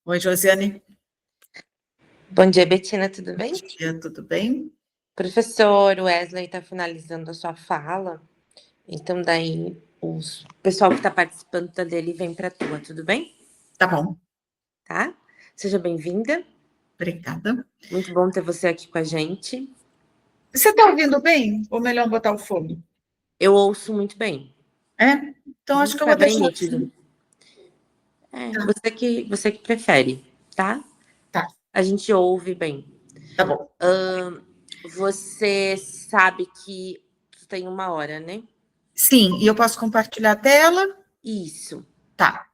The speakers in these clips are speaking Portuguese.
Oi, Josiane. Bom dia, Betina, tudo bem? Bom dia, tudo bem? Professor Wesley está finalizando a sua fala, então daí o pessoal que está participando dele vem para a tua, tudo bem? Tá bom. Tá? Seja bem-vinda. Obrigada. Muito bom ter você aqui com a gente. Você está ouvindo bem? Ou melhor botar o fone? Eu ouço muito bem. É? Então acho que eu Tá vou bem deixar nítido. assim. Tá. Você que prefere, tá? Tá. A gente ouve bem. Tá bom. Você sabe que tem 1 hora, né? Sim, e eu posso compartilhar a tela? Isso. Tá.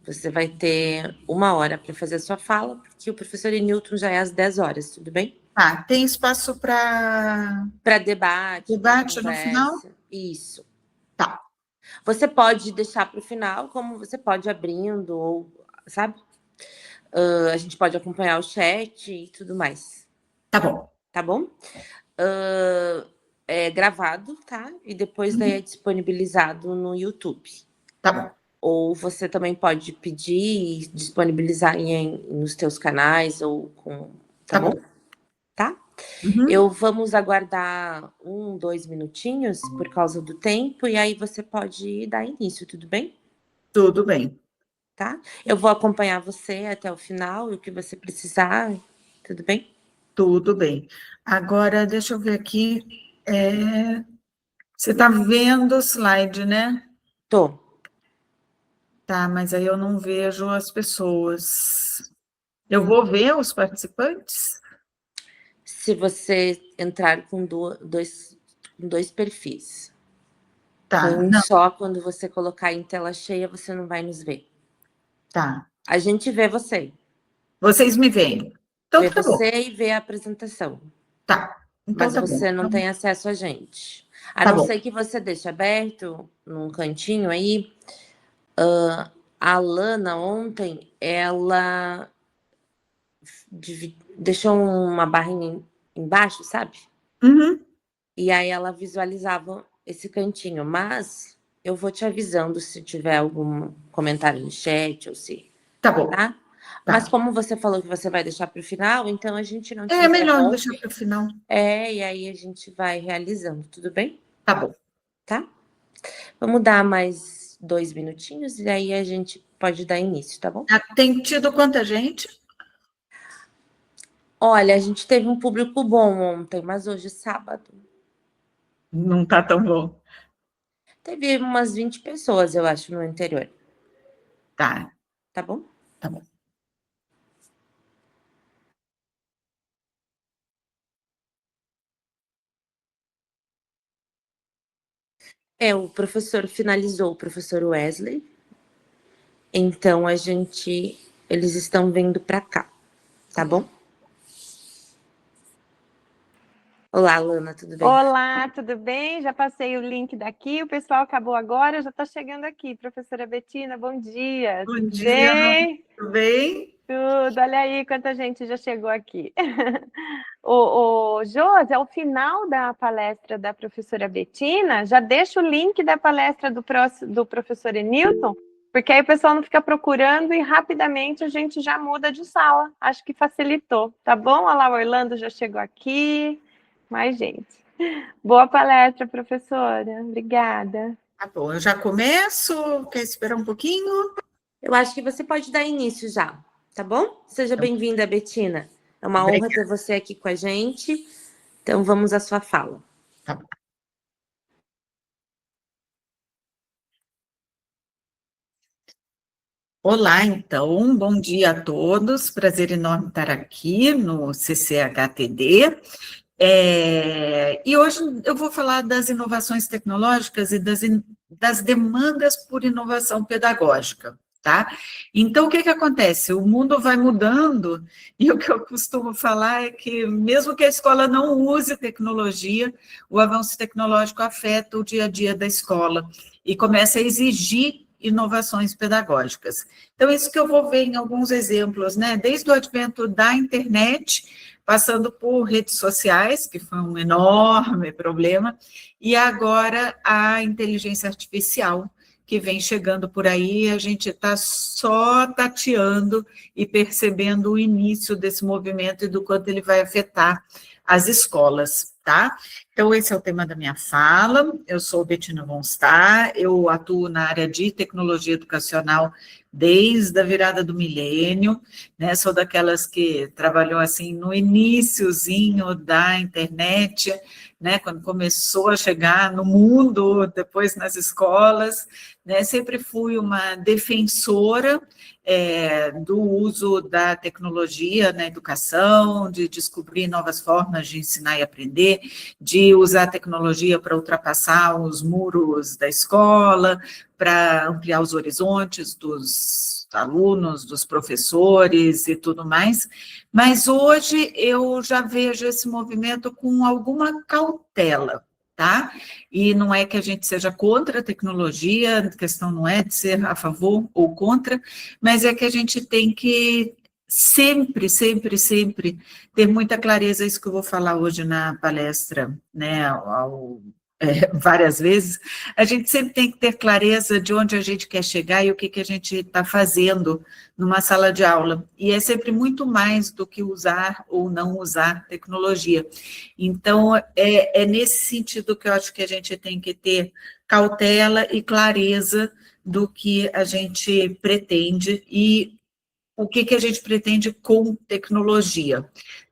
Você vai ter 1 hora para fazer a sua fala, porque o professor Newton já é às 10 horas, tudo bem? Tá. Tem espaço para Para debate, para debate no final? conversa. Isso. Tá. Você pode deixar para o final, como você pode abrindo, ou, sabe? A gente pode acompanhar o chat e tudo mais. Tá bom. Tá bom? É gravado, tá? E depois daí é disponibilizado no YouTube. Tá bom. Ou você também pode pedir e disponibilizar nos teus canais ou com. Tá bom? Tá? Uhum. Vamos aguardar 2 minutinhos por causa do tempo, e aí você pode dar início, tudo bem? Tudo bem. Tá? Eu vou acompanhar você até o final, e o que você precisar, tudo bem? Tudo bem. Agora, deixa eu ver aqui. Você está vendo o slide, né? Tô. Tá, mas aí eu não vejo as pessoas. Eu vou ver os participantes? Se você entrar com dois perfis. Tá, Com um não, só, quando você colocar em tela cheia, você não vai nos ver. tá. A gente vê você. Vocês me veem. Então Vê tá bom. você e vê a apresentação. Tá. Então Mas tá bom. você não Então, tem acesso a gente. A tá não bom. ser que você deixe aberto num cantinho aí. A Lana ontem, ela deixou uma barrinha embaixo, sabe? Uhum. E aí ela visualizava esse cantinho. Mas eu vou te avisando se tiver algum comentário no chat ou se. Tá bom. Tá? Mas Tá. como você falou que você vai deixar para o final, então a gente não te É melhor deixar interrompe. para o final. E aí a gente vai realizando, tudo bem? Tá bom. Tá? Vamos dar mais 2 minutinhos e aí a gente pode dar início, tá bom? Tem tido quanta gente? Olha, a gente teve um público bom ontem, mas hoje, sábado, Não tá tão bom. teve umas 20 pessoas, eu acho, no interior. Tá. Tá bom? Tá bom. O professor finalizou, o professor Wesley. Então eles estão vindo para cá, tá bom? Olá, Lana, tudo bem? Olá, tudo bem? Já passei o link daqui, o pessoal acabou agora, já está chegando aqui. Professora Betina, bom dia. Bom Tudo dia. bem? Tudo bem? Tudo, olha aí quanta gente já chegou aqui. O Josi, ao final da palestra da professora Betina, já deixa o link da palestra do professor Enilton, porque aí o pessoal não fica procurando e rapidamente a gente já muda de sala. Acho que facilitou, tá bom? Olha lá, o Orlando já chegou aqui. Mais gente. Boa palestra, professora. Obrigada. Tá bom, eu já começo. Quer esperar um pouquinho? Eu acho que você pode dar início já, tá bom? Seja bem-vinda, Betina. É uma honra ter você aqui com a gente. Então, vamos à sua fala. Tá bom. Olá, então, bom dia a todos. Prazer enorme estar aqui no CCHTD. E hoje eu vou falar das inovações tecnológicas e das demandas por inovação pedagógica, tá? Então, o que acontece? O mundo vai mudando e o que eu costumo falar é que, mesmo que a escola não use tecnologia, o avanço tecnológico afeta o dia a dia da escola e começa a exigir inovações pedagógicas. Então, isso que eu vou ver em alguns exemplos, né? Desde o advento da internet, passando por redes sociais, que foi um enorme problema, e agora a inteligência artificial, que vem chegando por aí, a gente está só tateando e percebendo o início desse movimento e do quanto ele vai afetar as escolas, tá? Então, esse é o tema da minha fala. Eu sou Bettina von Starr, eu atuo na área de tecnologia educacional desde a virada do milênio, né? Sou daquelas que trabalhou assim no iniciozinho da internet, né? Quando começou a chegar no mundo, depois nas escolas, né? Sempre fui uma defensora do uso da tecnologia na educação, de descobrir novas formas de ensinar e aprender, de usar a tecnologia para ultrapassar os muros da escola, para ampliar os horizontes dos alunos, dos professores e tudo mais, mas hoje eu já vejo esse movimento com alguma cautela, tá? E não é que a gente seja contra a tecnologia, a questão não é de ser a favor ou contra, mas é que a gente tem que sempre ter muita clareza, isso que eu vou falar hoje na palestra, né, várias vezes, a gente sempre tem que ter clareza de onde a gente quer chegar e o que a gente está fazendo numa sala de aula, e é sempre muito mais do que usar ou não usar tecnologia. Então, é nesse sentido que eu acho que a gente tem que ter cautela e clareza do que a gente pretende e o que a gente pretende com tecnologia,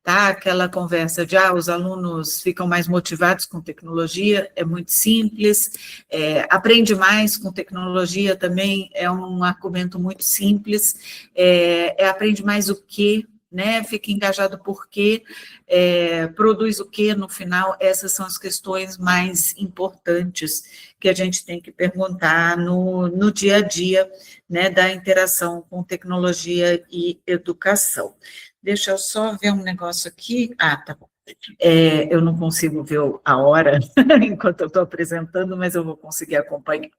tá? Aquela conversa de, os alunos ficam mais motivados com tecnologia, é muito simples, aprende mais com tecnologia também, é um argumento muito simples, aprende mais o quê, né? Fica engajado por quê, produz o quê no final, essas são as questões mais importantes que a gente tem que perguntar no dia a dia, né, da interação com tecnologia e educação. Deixa eu só ver um negócio aqui. Tá bom. Eu não consigo ver a hora enquanto eu estou apresentando, mas eu vou conseguir acompanhar.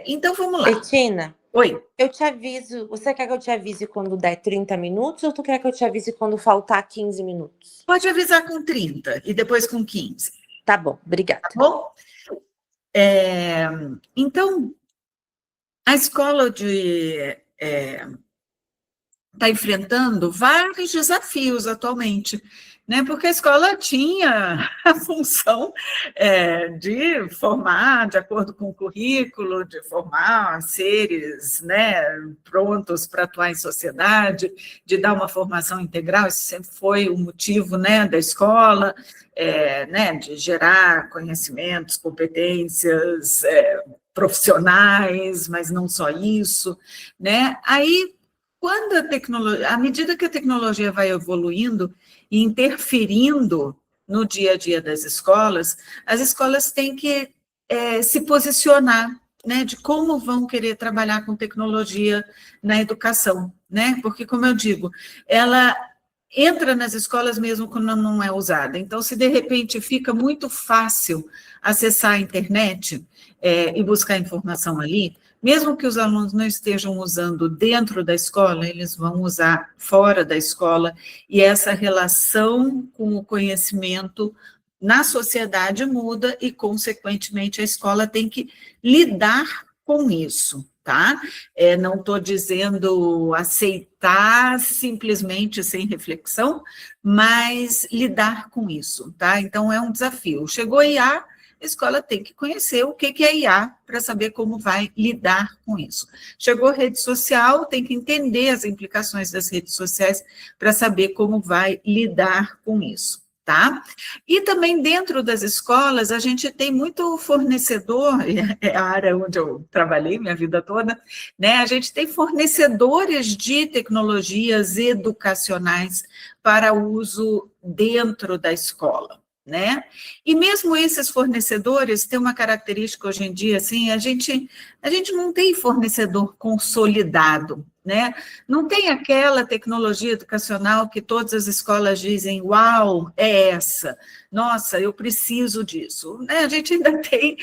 Então, vamos lá. Bettina, oi. Eu te aviso, você quer que eu te avise quando der 30 minutos ou tu quer que eu te avise quando faltar 15 minutos? Pode avisar com 30 e depois com 15. Tá bom, obrigada. Tá bom? Então, a escola está enfrentando vários desafios atualmente, né? Porque a escola tinha a função de formar, de acordo com o currículo, de formar seres, né, prontos para atuar em sociedade, de dar uma formação integral, isso sempre foi o motivo, né, da escola, né, de gerar conhecimentos, competências profissionais, mas não só isso, né? Aí, quando à medida que a tecnologia vai evoluindo e interferindo no dia a dia das escolas, as escolas têm que se posicionar, né, de como vão querer trabalhar com tecnologia na educação, né? Porque, como eu digo, ela entra nas escolas mesmo quando não é usada. Então, se de repente fica muito fácil acessar a internet e buscar informação ali, mesmo que os alunos não estejam usando dentro da escola, eles vão usar fora da escola, e essa relação com o conhecimento na sociedade muda e, consequentemente, a escola tem que lidar com isso, tá? Não estou dizendo aceitar simplesmente sem reflexão, mas lidar com isso, tá? Então, é um desafio. Chegou a IA, a escola tem que conhecer o que é IA para saber como vai lidar com isso. Chegou rede social, tem que entender as implicações das redes sociais para saber como vai lidar com isso, tá? E também dentro das escolas, a gente tem muito fornecedor, é a área onde eu trabalhei minha vida toda, né? A gente tem fornecedores de tecnologias educacionais para uso dentro da escola, né? E mesmo esses fornecedores têm uma característica hoje em dia, assim, a gente não tem fornecedor consolidado, né? Não tem aquela tecnologia educacional que todas as escolas dizem, uau, é essa, nossa, eu preciso disso, né? A gente ainda tem,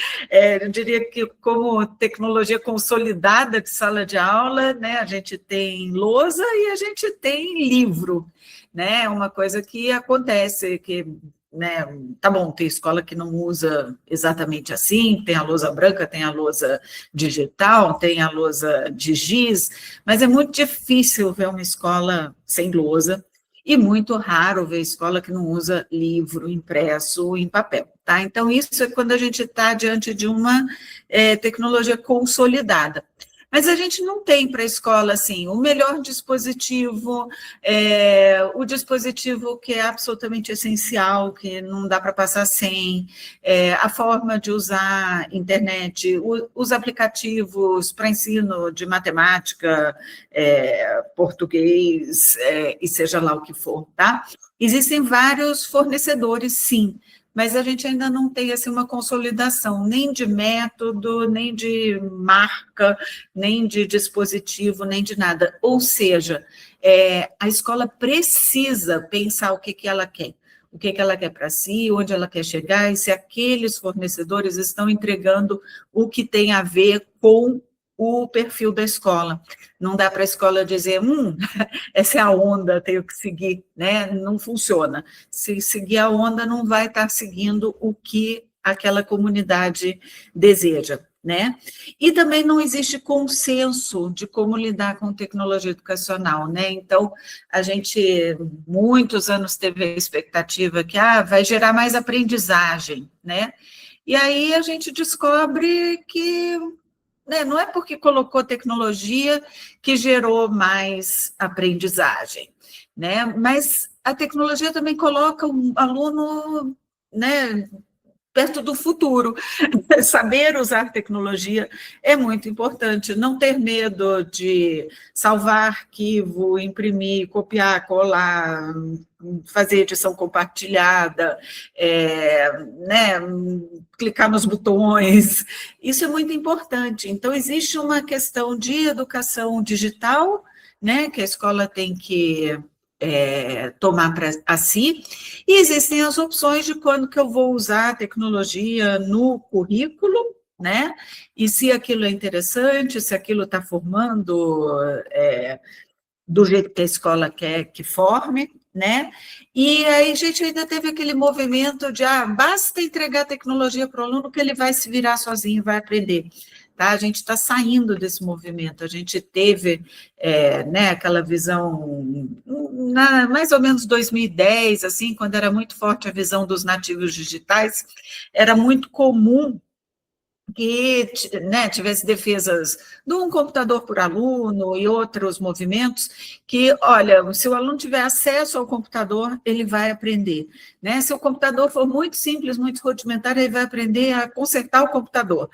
eu diria que como tecnologia consolidada de sala de aula, né? A gente tem lousa e a gente tem livro, né? É uma coisa que acontece, que, né, tá bom, tem escola que não usa exatamente assim, tem a lousa branca, tem a lousa digital, tem a lousa de giz, mas é muito difícil ver uma escola sem lousa, e muito raro ver escola que não usa livro impresso em papel, tá? Então, isso é quando a gente está diante de uma tecnologia consolidada. Mas a gente não tem para a escola, assim, o melhor dispositivo, o dispositivo que é absolutamente essencial, que não dá para passar sem, a forma de usar internet, os aplicativos para ensino de matemática, português, e seja lá o que for, tá? Existem vários fornecedores, sim, mas a gente ainda não tem assim, uma consolidação, nem de método, nem de marca, nem de dispositivo, nem de nada. Ou seja, a escola precisa pensar o que ela quer. O que ela quer para si, onde ela quer chegar, e se aqueles fornecedores estão entregando o que tem a ver com o perfil da escola. Não dá para a escola dizer, essa é a onda, tenho que seguir, né? Não funciona. Se seguir a onda, não vai estar seguindo o que aquela comunidade deseja, né? E também não existe consenso de como lidar com tecnologia educacional, né? Então, a gente, muitos anos, teve a expectativa que vai gerar mais aprendizagem, né? E aí a gente descobre que não é porque colocou tecnologia que gerou mais aprendizagem, né? Mas a tecnologia também coloca o aluno, né, perto do futuro. Saber usar tecnologia é muito importante, não ter medo de salvar arquivo, imprimir, copiar, colar, fazer edição compartilhada, né, clicar nos botões, isso é muito importante. Então, existe uma questão de educação digital, né, que a escola tem que tomar para si, e existem as opções de quando que eu vou usar a tecnologia no currículo, né? E se aquilo é interessante, se aquilo está formando do jeito que a escola quer que forme, né? E aí a gente ainda teve aquele movimento de basta entregar a tecnologia para o aluno que ele vai se virar sozinho, vai aprender. Tá? A gente está saindo desse movimento, a gente teve né, aquela visão, mais ou menos 2010, assim, quando era muito forte a visão dos nativos digitais, era muito comum que, né, tivesse defesas de um computador por aluno e outros movimentos que, olha, se o aluno tiver acesso ao computador, ele vai aprender, né? Se o computador for muito simples, muito rudimentar, ele vai aprender a consertar o computador.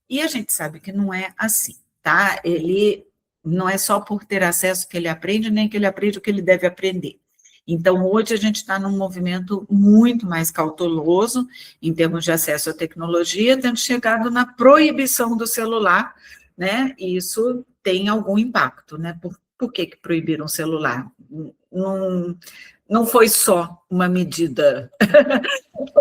E a gente sabe que não é assim, tá? Ele não é só por ter acesso que ele aprende, nem que ele aprende o que ele deve aprender. Então, hoje a gente está num movimento muito mais cauteloso em termos de acesso à tecnologia, tendo chegado na proibição do celular, né? E isso tem algum impacto, né? Por que proibiram o celular? Não foi só uma medida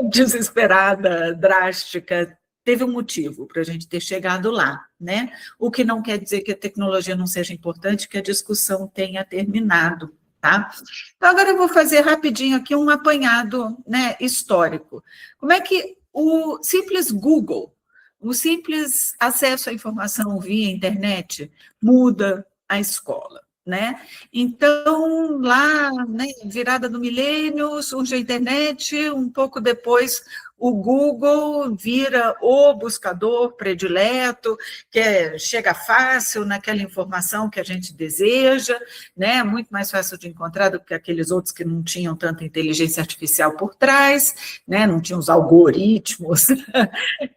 desesperada, drástica, teve um motivo para a gente ter chegado lá, né? O que não quer dizer que a tecnologia não seja importante, que a discussão tenha terminado, tá? Então, agora eu vou fazer rapidinho aqui um apanhado, né, histórico. Como é que o simples Google, o simples acesso à informação via internet muda a escola, né? Então, lá, né, virada do milênio, surge a internet, um pouco depois o Google vira o buscador predileto, que chega fácil naquela informação que a gente deseja, né? Muito mais fácil de encontrar do que aqueles outros que não tinham tanta inteligência artificial por trás, né? Não tinham os algoritmos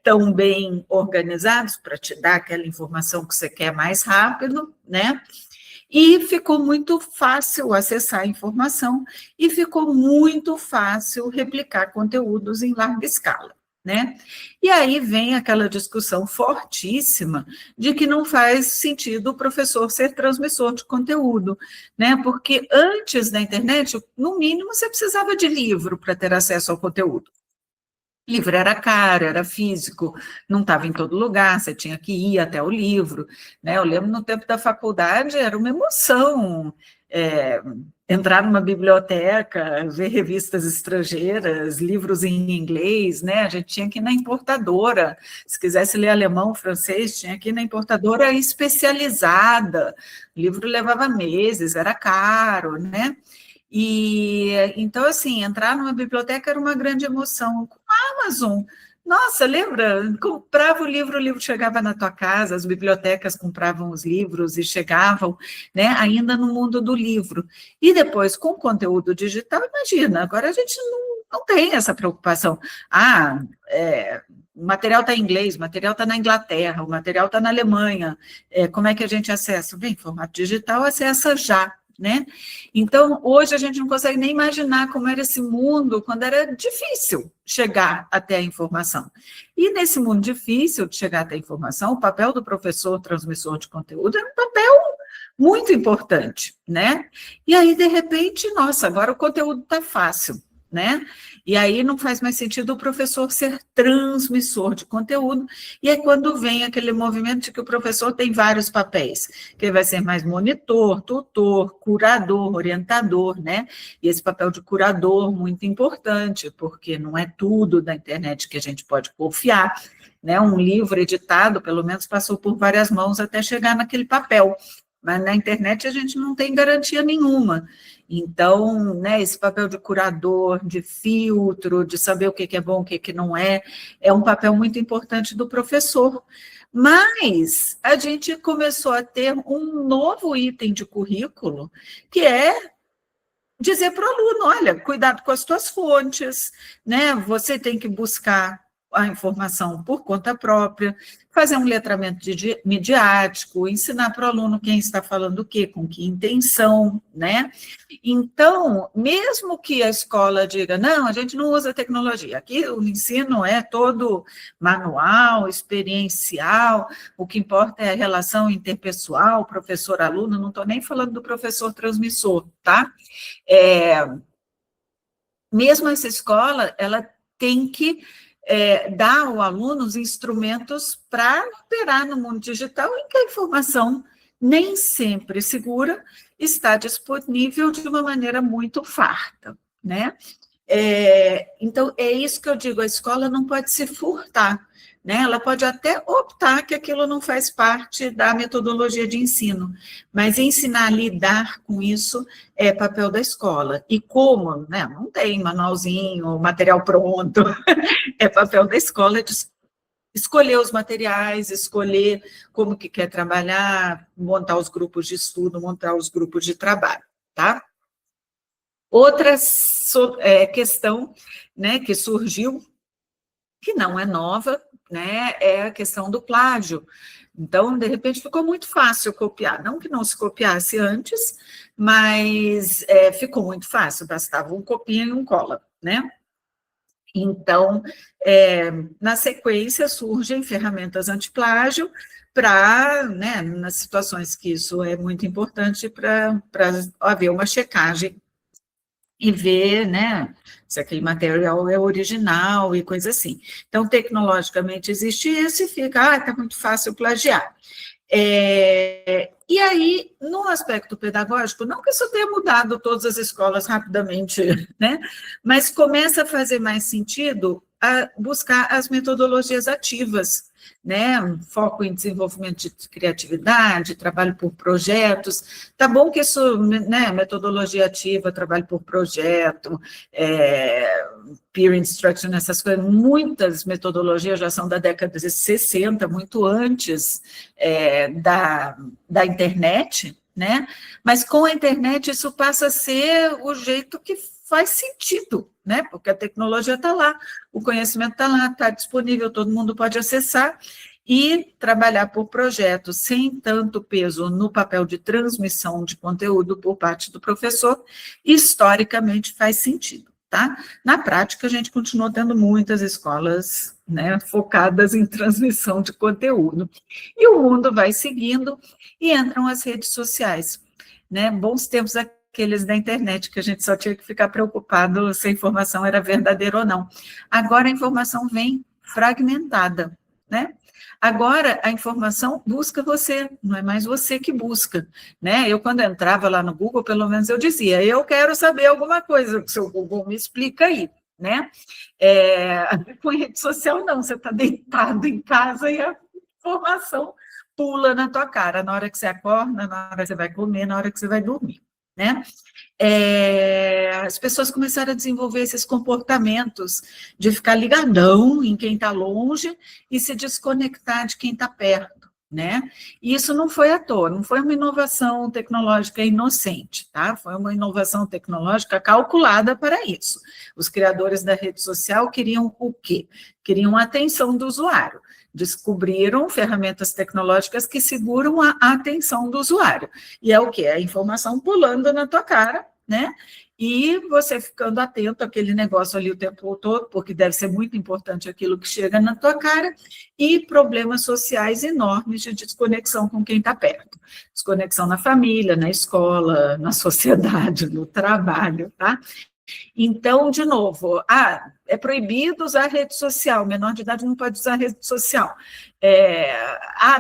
tão bem organizados para te dar aquela informação que você quer mais rápido, né? E ficou muito fácil acessar a informação e ficou muito fácil replicar conteúdos em larga escala, né? E aí vem aquela discussão fortíssima de que não faz sentido o professor ser transmissor de conteúdo, né? Porque antes da internet, no mínimo, você precisava de livro para ter acesso ao conteúdo. Livro era caro, era físico, não estava em todo lugar, você tinha que ir até o livro, né? Eu lembro no tempo da faculdade, era uma emoção entrar numa biblioteca, ver revistas estrangeiras, livros em inglês, né? A gente tinha que ir na importadora, se quisesse ler alemão, francês, tinha que ir na importadora especializada, o livro levava meses, era caro, né? E então, assim, entrar numa biblioteca era uma grande emoção. Com a Amazon, nossa, lembra? Comprava o livro chegava na tua casa, as bibliotecas compravam os livros e chegavam, né, ainda no mundo do livro. E depois, com conteúdo digital, imagina, agora a gente não tem essa preocupação. O material está em inglês, o material está na Inglaterra, o material está na Alemanha, como é que a gente acessa? Bem, formato digital acessa já, né? Então, hoje a gente não consegue nem imaginar como era esse mundo quando era difícil chegar até a informação. E nesse mundo difícil de chegar até a informação, o papel do professor transmissor de conteúdo era um papel muito importante, né? E aí, de repente, nossa, agora o conteúdo está fácil, né? E aí não faz mais sentido o professor ser transmissor de conteúdo, e é quando vem aquele movimento de que o professor tem vários papéis, que ele vai ser mais monitor, tutor, curador, orientador, né? E esse papel de curador muito importante, porque não é tudo da internet que a gente pode confiar, né? Um livro editado, pelo menos, passou por várias mãos até chegar naquele papel, mas na internet a gente não tem garantia nenhuma. Então, né, esse papel de curador, de filtro, de saber o que é bom, o que não é um papel muito importante do professor. Mas a gente começou a ter um novo item de currículo, que é dizer para o aluno, olha, cuidado com as tuas fontes, né? Você tem que buscar a informação por conta própria, fazer um letramento midiático, ensinar para o aluno quem está falando o quê, com que intenção, né? Então, mesmo que a escola diga, não, a gente não usa tecnologia, aqui o ensino é todo manual, experiencial, o que importa é a relação interpessoal, professor-aluno, não estou nem falando do professor transmissor, tá? Mesmo essa escola, ela tem que dar ao aluno os instrumentos para operar no mundo digital, em que a informação nem sempre segura está disponível de uma maneira muito farta, né? Então, é isso que eu digo, a escola não pode se furtar, né? Ela pode até optar que aquilo não faz parte da metodologia de ensino, mas ensinar a lidar com isso é papel da escola. E como, né, não tem manualzinho, material pronto, é papel da escola de escolher os materiais, escolher como que quer trabalhar, montar os grupos de estudo, montar os grupos de trabalho, tá? Outra questão, né, que surgiu, que não é nova, né, é a questão do plágio. Então, de repente, ficou muito fácil copiar. Não que não se copiasse antes, mas ficou muito fácil, bastava um copia e um cola, né? Então, na sequência, surgem ferramentas antiplágio para, né, nas situações que isso é muito importante para haver uma checagem e ver, né, se aquele material é original e coisa assim. Então, tecnologicamente existe isso e fica, está muito fácil plagiar. E aí, no aspecto pedagógico, não que isso tenha mudado todas as escolas rapidamente, né, mas começa a fazer mais sentido a buscar as metodologias ativas, né, um foco em desenvolvimento de criatividade, trabalho por projetos. Tá bom que isso, né, metodologia ativa, trabalho por projeto, peer instruction, essas coisas, muitas metodologias já são da década de 60, muito antes da internet, né? Mas com a internet isso passa a ser o jeito que faz sentido, né? Porque a tecnologia está lá, o conhecimento está lá, está disponível, todo mundo pode acessar e trabalhar por projetos sem tanto peso no papel de transmissão de conteúdo por parte do professor, historicamente faz sentido, tá? Na prática, a gente continua tendo muitas escolas, né, focadas em transmissão de conteúdo. E o mundo vai seguindo e entram as redes sociais, né? Bons tempos aqueles da internet, que a gente só tinha que ficar preocupado se a informação era verdadeira ou não. Agora a informação vem fragmentada, né? Agora a informação busca você, não é mais você que busca, né? Eu, quando entrava lá no Google, pelo menos eu dizia, eu quero saber alguma coisa, o seu Google me explica aí, né? Com rede social, não, você está deitado em casa e a informação pula na tua cara, na hora que você acorda, na hora que você vai comer, na hora que você vai dormir, né? As pessoas começaram a desenvolver esses comportamentos de ficar ligadão em quem está longe e se desconectar de quem está perto, né? E isso não foi à toa, não foi uma inovação tecnológica inocente, tá? Foi uma inovação tecnológica calculada para isso. Os criadores da rede social queriam o quê? Queriam a atenção do usuário. Descobriram ferramentas tecnológicas que seguram a atenção do usuário. E é o quê? A informação pulando na tua cara, né? E você ficando atento àquele negócio ali o tempo todo, porque deve ser muito importante aquilo que chega na tua cara, e problemas sociais enormes de desconexão com quem está perto. Desconexão na família, na escola, na sociedade, no trabalho, tá? Então, de novo, é proibido usar rede social, menor de idade não pode usar rede social.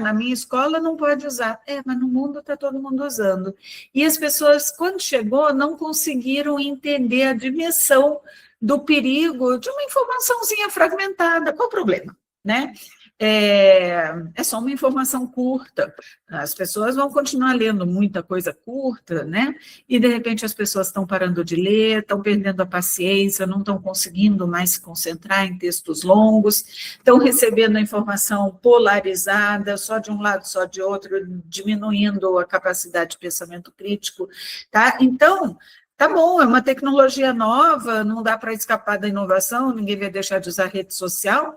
Na minha escola não pode usar. Mas no mundo está todo mundo usando. E as pessoas, quando chegou, não conseguiram entender a dimensão do perigo de uma informaçãozinha fragmentada. Qual o problema, né? É só uma informação curta, as pessoas vão continuar lendo muita coisa curta, né? E de repente as pessoas estão parando de ler, estão perdendo a paciência, não estão conseguindo mais se concentrar em textos longos, estão recebendo a informação polarizada, só de um lado, só de outro, diminuindo a capacidade de pensamento crítico, tá? Então, tá bom, é uma tecnologia nova, não dá para escapar da inovação, ninguém vai deixar de usar rede social.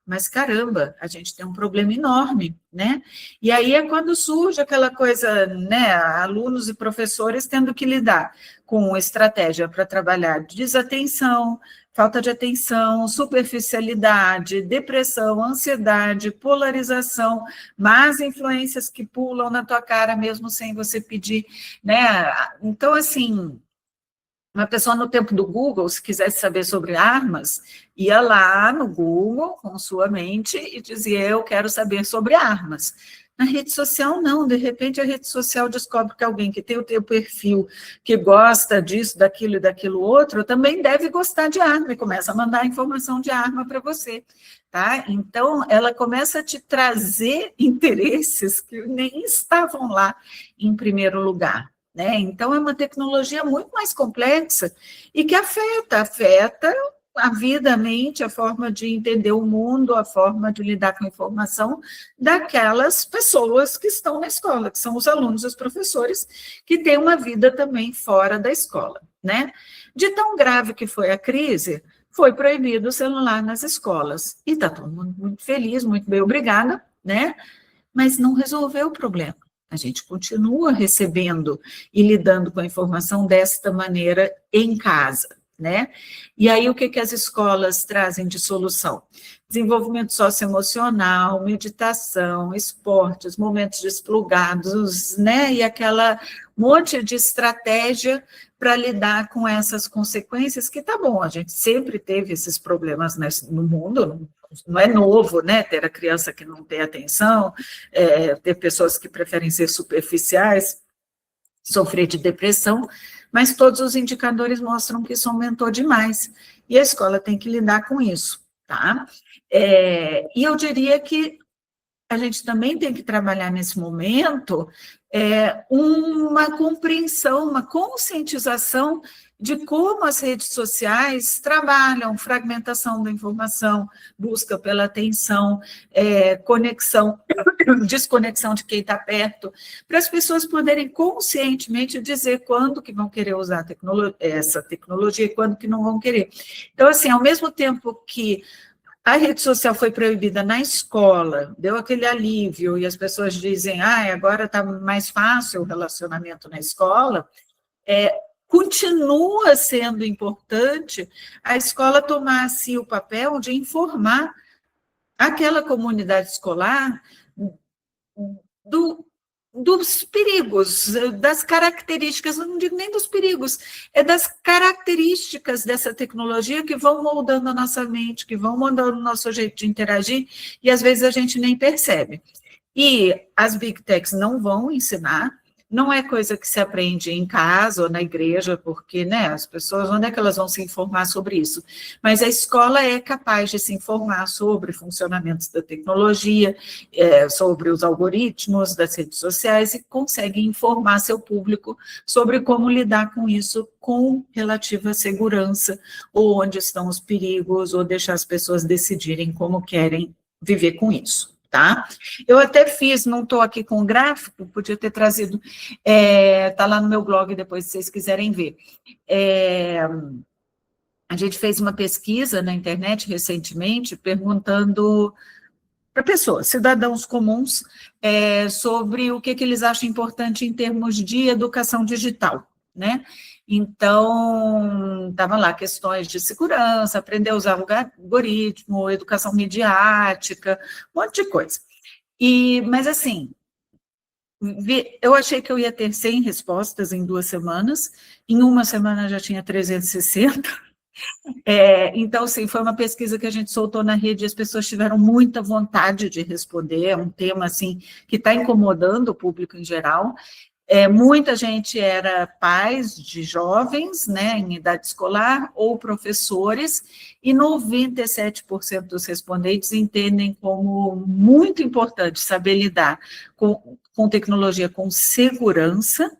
Mas, caramba, a gente tem um problema enorme, né? E aí é quando surge aquela coisa, né, alunos e professores tendo que lidar com estratégia para trabalhar desatenção, falta de atenção, superficialidade, depressão, ansiedade, polarização, más influências que pulam na tua cara mesmo sem você pedir, né? Então, assim, uma pessoa no tempo do Google, se quisesse saber sobre armas, ia lá no Google com sua mente e dizia, eu quero saber sobre armas. Na rede social, não. De repente, a rede social descobre que alguém que tem o teu perfil, que gosta disso, daquilo e daquilo outro, também deve gostar de arma e começa a mandar informação de arma para você, tá? Então, ela começa a te trazer interesses que nem estavam lá em primeiro lugar. Né? Então, é uma tecnologia muito mais complexa e que afeta a vida, a mente, a forma de entender o mundo, a forma de lidar com a informação daquelas pessoas que estão na escola, que são os alunos e os professores, que têm uma vida também fora da escola. Né? De tão grave que foi a crise, foi proibido o celular nas escolas. E está todo mundo muito feliz, muito bem, obrigada, né? Mas não resolveu o problema. A gente continua recebendo e lidando com a informação desta maneira em casa, né? E aí, o que as escolas trazem de solução? Desenvolvimento socioemocional, meditação, esportes, momentos desplugados, né? E aquela monte de estratégia para lidar com essas consequências, que tá bom, a gente sempre teve esses problemas no mundo, não é novo, né, ter a criança que não tem atenção, ter pessoas que preferem ser superficiais, sofrer de depressão, mas todos os indicadores mostram que isso aumentou demais, e a escola tem que lidar com isso, tá? E eu diria que a gente também tem que trabalhar nesse momento uma compreensão, uma conscientização de como as redes sociais trabalham fragmentação da informação, busca pela atenção, conexão, desconexão de quem está perto, para as pessoas poderem conscientemente dizer quando que vão querer usar essa tecnologia e quando que não vão querer. Então, assim, ao mesmo tempo que a rede social foi proibida na escola, deu aquele alívio, e as pessoas dizem, agora está mais fácil o relacionamento na escola, continua sendo importante a escola tomar, assim, o papel de informar aquela comunidade escolar dos perigos, das características, eu não digo nem dos perigos, é das características dessa tecnologia que vão moldando a nossa mente, que vão moldando o nosso jeito de interagir, e às vezes a gente nem percebe. E as Big Techs não vão ensinar, não é coisa que se aprende em casa ou na igreja, porque, né, as pessoas, onde é que elas vão se informar sobre isso? Mas a escola é capaz de se informar sobre funcionamentos da tecnologia, sobre os algoritmos das redes sociais e consegue informar seu público sobre como lidar com isso com relativa segurança, ou onde estão os perigos, ou deixar as pessoas decidirem como querem viver com isso. Tá? Eu até fiz, não estou aqui com o gráfico, podia ter trazido, está lá no meu blog depois, se vocês quiserem ver. A gente fez uma pesquisa na internet recentemente, perguntando para pessoas, cidadãos comuns, sobre o que eles acham importante em termos de educação digital, né? Então, estavam lá questões de segurança, aprender a usar o algoritmo, educação midiática, um monte de coisa. Mas, assim, eu achei que eu ia ter 100 respostas em 2 semanas, em uma semana já tinha 360. Então, sim, foi uma pesquisa que a gente soltou na rede e as pessoas tiveram muita vontade de responder, é um tema, assim, que está incomodando o público em geral. Muita gente era pais de jovens, né, em idade escolar, ou professores, e 97% dos respondentes entendem como muito importante saber lidar com tecnologia com segurança,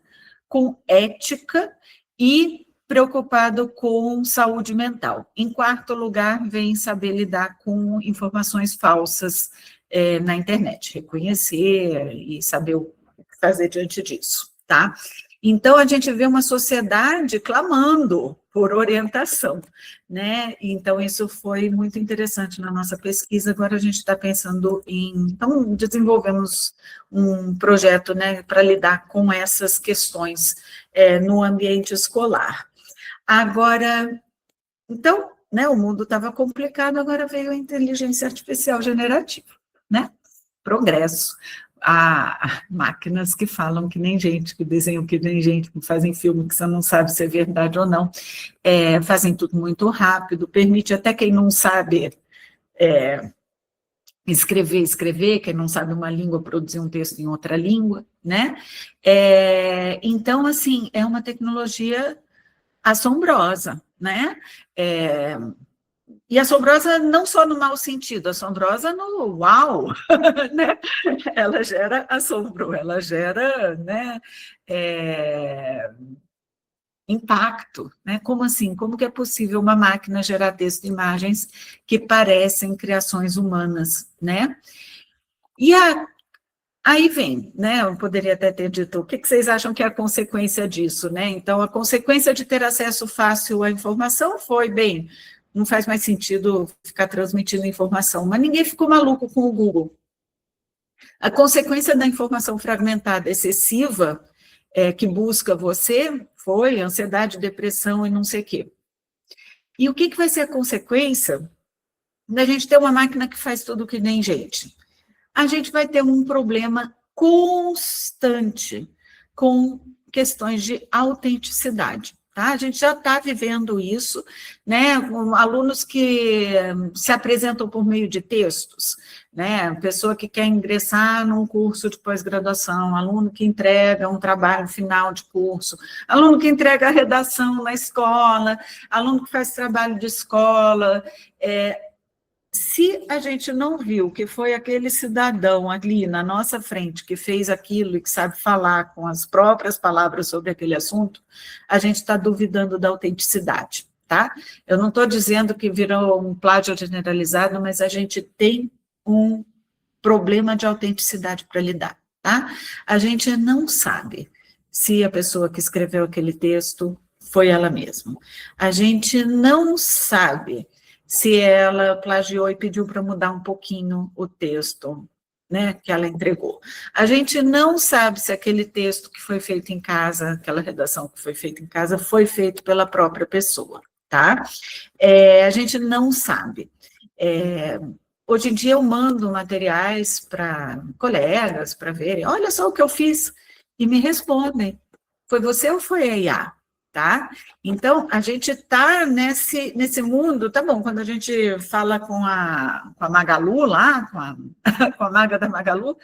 com ética e preocupado com saúde mental. Em quarto lugar, vem saber lidar com informações falsas na internet, reconhecer e saber o fazer diante disso, tá? Então, a gente vê uma sociedade clamando por orientação, né? Então, isso foi muito interessante na nossa pesquisa. Agora, a gente está pensando então, desenvolvemos um projeto, né, para lidar com essas questões no ambiente escolar. Agora, então, né, o mundo estava complicado, agora veio a inteligência artificial generativa, né? Progresso. Há máquinas que falam que nem gente, que desenham que nem gente, que fazem filme que você não sabe se é verdade ou não, fazem tudo muito rápido, permite até quem não sabe escrever, quem não sabe uma língua, produzir um texto em outra língua, né? Então, assim, é uma tecnologia assombrosa, né? E assombrosa não só no mau sentido, assombrosa no uau, né? Ela gera assombro, ela gera, né, impacto, né? Como assim? Como que é possível uma máquina gerar texto e imagens que parecem criações humanas, né? E aí vem, né? Eu poderia até ter dito, o que vocês acham que é a consequência disso, né? Então, a consequência de ter acesso fácil à informação foi, bem, não faz mais sentido ficar transmitindo informação, mas ninguém ficou maluco com o Google. A consequência da informação fragmentada excessiva, que busca você, foi ansiedade, depressão e não sei o quê. E o que vai ser a consequência da gente ter uma máquina que faz tudo que nem gente? A gente vai ter um problema constante com questões de autenticidade. Tá? A gente já está vivendo isso, né? Com alunos que se apresentam por meio de textos, né? Pessoa que quer ingressar num curso de pós-graduação, aluno que entrega um trabalho final de curso, aluno que entrega a redação na escola, aluno que faz trabalho de escola. Se a gente não viu que foi aquele cidadão ali na nossa frente que fez aquilo e que sabe falar com as próprias palavras sobre aquele assunto, a gente está duvidando da autenticidade, tá? Eu não estou dizendo que virou um plágio generalizado, mas a gente tem um problema de autenticidade para lidar, tá? A gente não sabe se a pessoa que escreveu aquele texto foi ela mesma. A gente não sabe se ela plagiou e pediu para mudar um pouquinho o texto, né, que ela entregou. A gente não sabe se aquele texto que foi feito em casa, aquela redação que foi feita em casa, foi feito pela própria pessoa, tá? A gente não sabe. hoje em dia eu mando materiais para colegas, para verem, olha só o que eu fiz, e me respondem, foi você ou foi a IA? Tá? Então, a gente está nesse mundo, tá bom, quando a gente fala com a Magalu lá, com a maga da Magalu,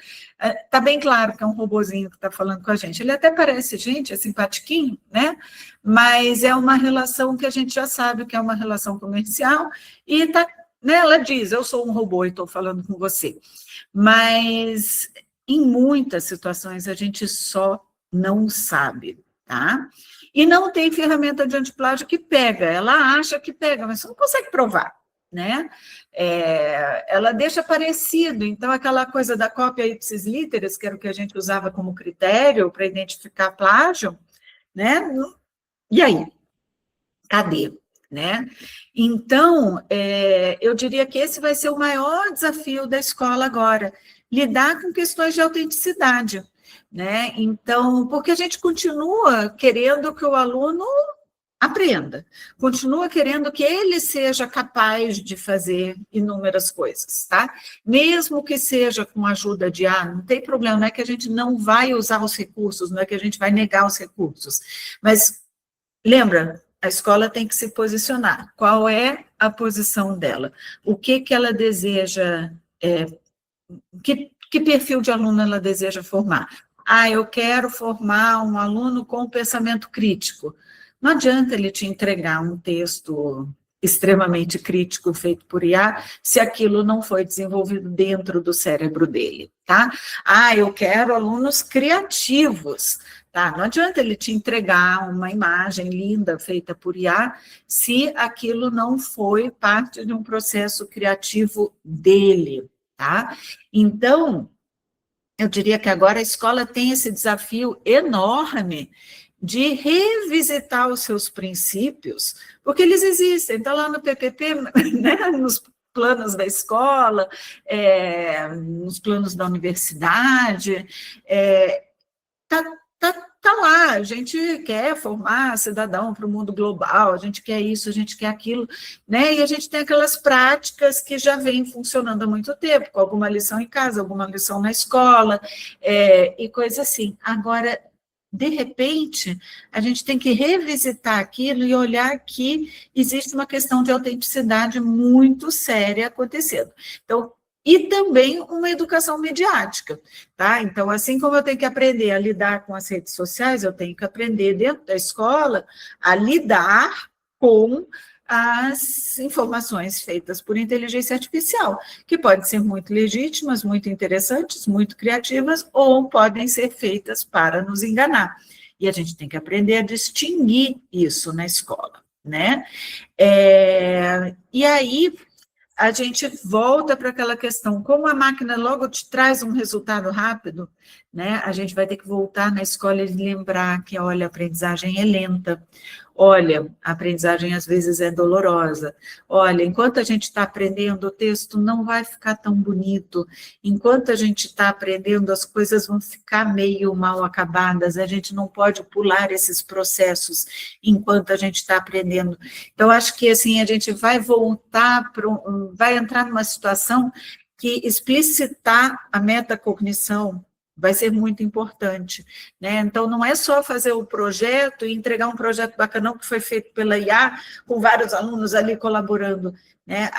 tá bem claro que é um robozinho que está falando com a gente. Ele até parece gente, é simpatiquinho, né? Mas é uma relação que a gente já sabe que é uma relação comercial, e tá, né, ela diz, eu sou um robô e estou falando com você. Mas, em muitas situações, a gente só não sabe, tá? E não tem ferramenta de antiplágio que pega, ela acha que pega, mas você não consegue provar, né? Ela deixa parecido, então aquela coisa da cópia ipsis literis, que era o que a gente usava como critério para identificar plágio, né? E aí? Cadê? Né? Então, eu diria que esse vai ser o maior desafio da escola agora, lidar com questões de autenticidade, né? Então, porque a gente continua querendo que o aluno aprenda, continua querendo que ele seja capaz de fazer inúmeras coisas, tá? Mesmo que seja com a ajuda de não tem problema, não é que a gente não vai usar os recursos, não é que a gente vai negar os recursos, mas lembra, a escola tem que se posicionar. Qual é a posição dela? O que ela deseja, que perfil de aluno ela deseja formar? Eu quero formar um aluno com pensamento crítico. Não adianta ele te entregar um texto extremamente crítico feito por IA, se aquilo não foi desenvolvido dentro do cérebro dele, tá? Eu quero alunos criativos, tá? Não adianta ele te entregar uma imagem linda feita por IA, se aquilo não foi parte de um processo criativo dele, tá? Então, eu diria que agora a escola tem esse desafio enorme de revisitar os seus princípios, porque eles existem, está lá no PPP, né, nos planos da escola, nos planos da universidade, tá lá, a gente quer formar cidadão para o mundo global, a gente quer isso, a gente quer aquilo, né? E a gente tem aquelas práticas que já vêm funcionando há muito tempo, com alguma lição em casa, alguma lição na escola, e coisa assim. Agora, de repente, a gente tem que revisitar aquilo e olhar que existe uma questão de autenticidade muito séria acontecendo. Então, e também uma educação mediática, tá? Então, assim como eu tenho que aprender a lidar com as redes sociais, eu tenho que aprender dentro da escola a lidar com as informações feitas por inteligência artificial, que podem ser muito legítimas, muito interessantes, muito criativas, ou podem ser feitas para nos enganar. E a gente tem que aprender a distinguir isso na escola, né? E aí, a gente volta para aquela questão, como a máquina logo te traz um resultado rápido, né? A gente vai ter que voltar na escola e lembrar que, olha, a aprendizagem é lenta, olha, a aprendizagem às vezes é dolorosa, olha, enquanto a gente está aprendendo, o texto não vai ficar tão bonito, enquanto a gente está aprendendo, as coisas vão ficar meio mal acabadas, a gente não pode pular esses processos enquanto a gente está aprendendo. Então, acho que, assim, a gente vai voltar, vai entrar numa situação que explicitar a metacognição vai ser muito importante, né? Então, não é só fazer o projeto e entregar um projeto bacanão que foi feito pela IA, com vários alunos ali colaborando, né?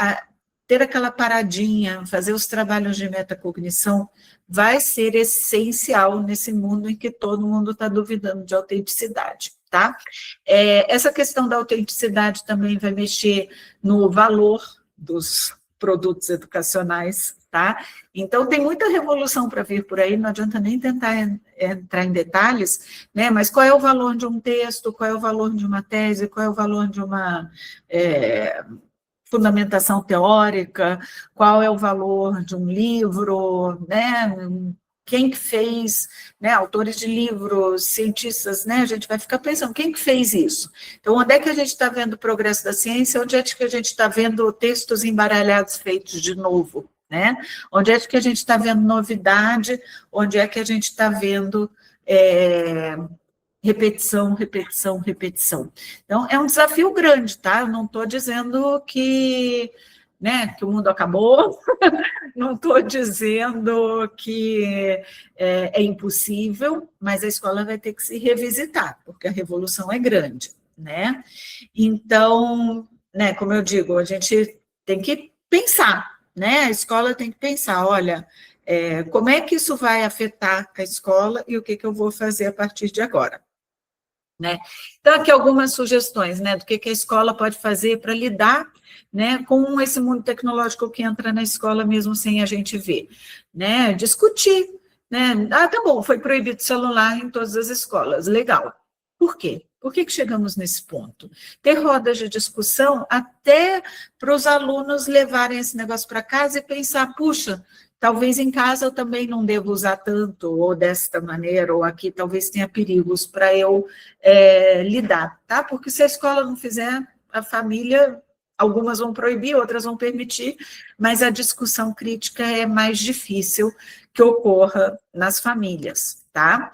Ter aquela paradinha, fazer os trabalhos de metacognição, vai ser essencial nesse mundo em que todo mundo está duvidando de autenticidade, tá? Essa questão da autenticidade também vai mexer no valor dos produtos educacionais, tá? Então, tem muita revolução para vir por aí, não adianta nem tentar entrar em detalhes, né? Mas qual é o valor de um texto, qual é o valor de uma tese, qual é o valor de uma fundamentação teórica, qual é o valor de um livro, né? Quem que fez, né, autores de livros, cientistas, né, a gente vai ficar pensando, quem que fez isso? Então, onde é que a gente está vendo o progresso da ciência, onde é que a gente está vendo textos embaralhados feitos de novo, né? Onde é que a gente está vendo novidade, onde é que a gente está vendo repetição, repetição, repetição. Então, é um desafio grande, tá? Eu não estou dizendo que né, que o mundo acabou, não estou dizendo que é impossível, mas a escola vai ter que se revisitar, porque a revolução é grande, né? Então, né, como eu digo, a gente tem que pensar, né? A escola tem que pensar, olha, como é que isso vai afetar a escola e o que eu vou fazer a partir de agora, né? Então, aqui algumas sugestões, né, do que a escola pode fazer para lidar, né, com esse mundo tecnológico que entra na escola mesmo sem a gente ver, né? Discutir, né? Ah, tá bom, foi proibido o celular em todas as escolas, legal. Por quê? Por que chegamos nesse ponto? Ter rodas de discussão até para os alunos levarem esse negócio para casa e pensar, puxa, talvez em casa eu também não devo usar tanto, ou desta maneira, ou aqui talvez tenha perigos para eu lidar, tá? Porque se a escola não fizer, a família, algumas vão proibir, outras vão permitir, mas a discussão crítica é mais difícil que ocorra nas famílias, tá?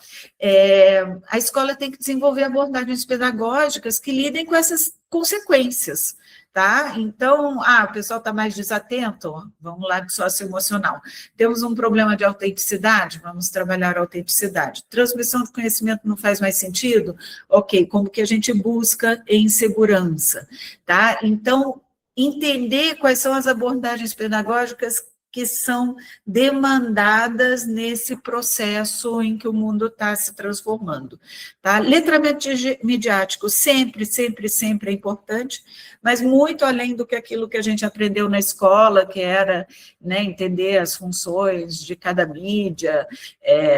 A escola tem que desenvolver abordagens pedagógicas que lidem com essas consequências, tá? Então, o pessoal está mais desatento, vamos lá de socioemocional. Temos um problema de autenticidade, vamos trabalhar a autenticidade. Transmissão de conhecimento não faz mais sentido? Ok, como que a gente busca em segurança, tá? Então, entender quais são as abordagens pedagógicas que são demandadas nesse processo em que o mundo está se transformando. Tá? Letramento midiático sempre, sempre, sempre é importante, mas muito além do que aquilo que a gente aprendeu na escola, que era, né, entender as funções de cada mídia,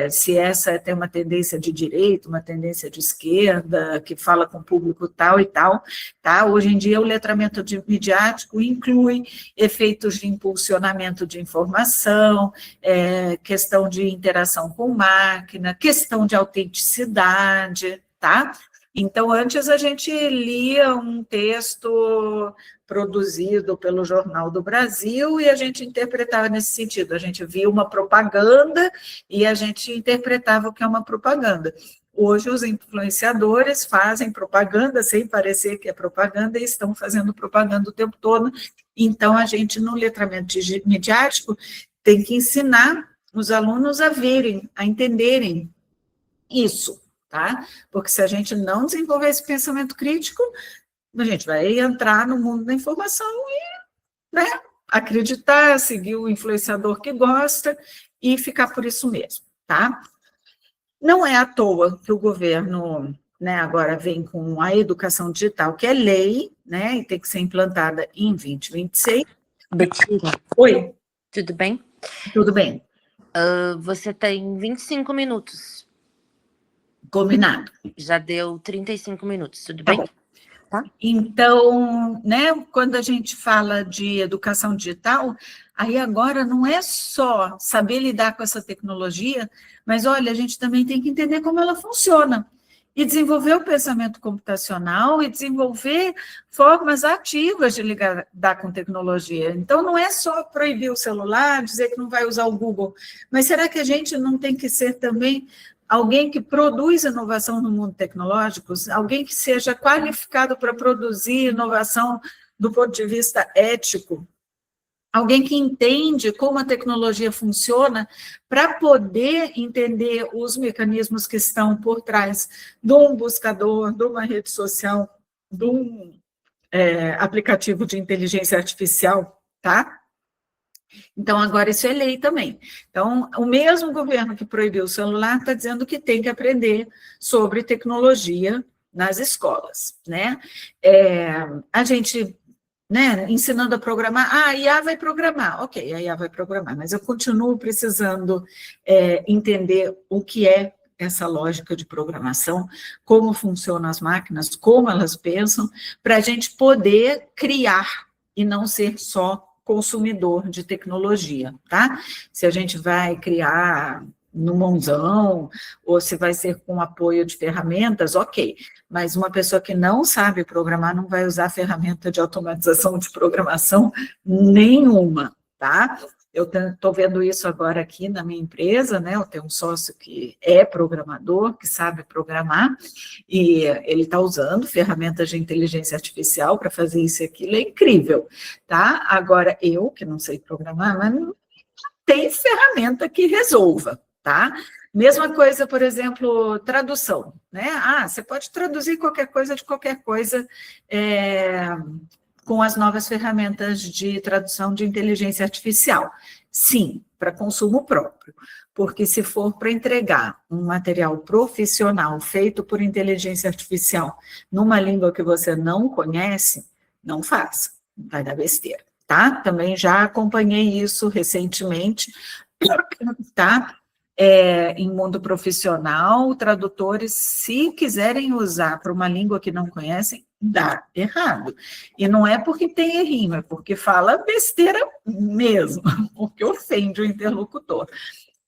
se essa tem uma tendência de direita, uma tendência de esquerda, que fala com o público tal e tal, tá? Hoje em dia o letramento midiático inclui efeitos de impulsionamento de informação, questão de interação com máquina, questão de autenticidade, tá? Então, antes a gente lia um texto produzido pelo Jornal do Brasil e a gente interpretava nesse sentido, a gente via uma propaganda e a gente interpretava o que é uma propaganda. Hoje os influenciadores fazem propaganda sem parecer que é propaganda e estão fazendo propaganda o tempo todo. Então, a gente, no letramento midiático, tem que ensinar os alunos a verem, a entenderem isso, tá? Porque se a gente não desenvolver esse pensamento crítico, a gente vai entrar no mundo da informação e, né, acreditar, seguir o influenciador que gosta e ficar por isso mesmo, tá? Não é à toa que o governo, né, agora vem com a educação digital, que é lei, né, e tem que ser implantada em 2026. Betina. Oi. Tudo bem? Tudo bem. Você tem 25 minutos. Combinado. Já deu 35 minutos, tudo Tá bem? bom. Tá? Então, né, quando a gente fala de educação digital, aí agora não é só saber lidar com essa tecnologia, mas olha, a gente também tem que entender como ela funciona e desenvolver o pensamento computacional e desenvolver formas ativas de lidar com tecnologia. Então, não é só proibir o celular, dizer que não vai usar o Google, mas será que a gente não tem que ser também alguém que produz inovação no mundo tecnológico, alguém que seja qualificado para produzir inovação do ponto de vista ético, alguém que entende como a tecnologia funciona para poder entender os mecanismos que estão por trás de um buscador, de uma rede social, de um aplicativo de inteligência artificial, tá? Então, agora isso é lei também. Então, o mesmo governo que proibiu o celular está dizendo que tem que aprender sobre tecnologia nas escolas, né? A gente, né, ensinando a programar, a IA vai programar, ok, a IA vai programar, mas eu continuo precisando entender o que é essa lógica de programação, como funcionam as máquinas, como elas pensam, para a gente poder criar e não ser só consumidor de tecnologia, tá? Se a gente vai criar no mãozão, ou se vai ser com apoio de ferramentas, ok, mas uma pessoa que não sabe programar não vai usar ferramenta de automatização de programação nenhuma, tá? Eu estou vendo isso agora aqui na minha empresa, né? Eu tenho um sócio que é programador, que sabe programar, e ele está usando ferramentas de inteligência artificial para fazer isso e aquilo, é incrível, tá? Agora, eu, que não sei programar, mas não tem ferramenta que resolva, tá? Mesma coisa, por exemplo, tradução, né? Você pode traduzir qualquer coisa de qualquer coisa, com as novas ferramentas de tradução de inteligência artificial. Sim, para consumo próprio, porque se for para entregar um material profissional feito por inteligência artificial numa língua que você não conhece, não faça, vai dar besteira, tá? Também já acompanhei isso recentemente, tá? Em mundo profissional, tradutores, se quiserem usar para uma língua que não conhecem, dá errado. E não é porque tem errinho, é porque fala besteira mesmo, porque ofende o interlocutor.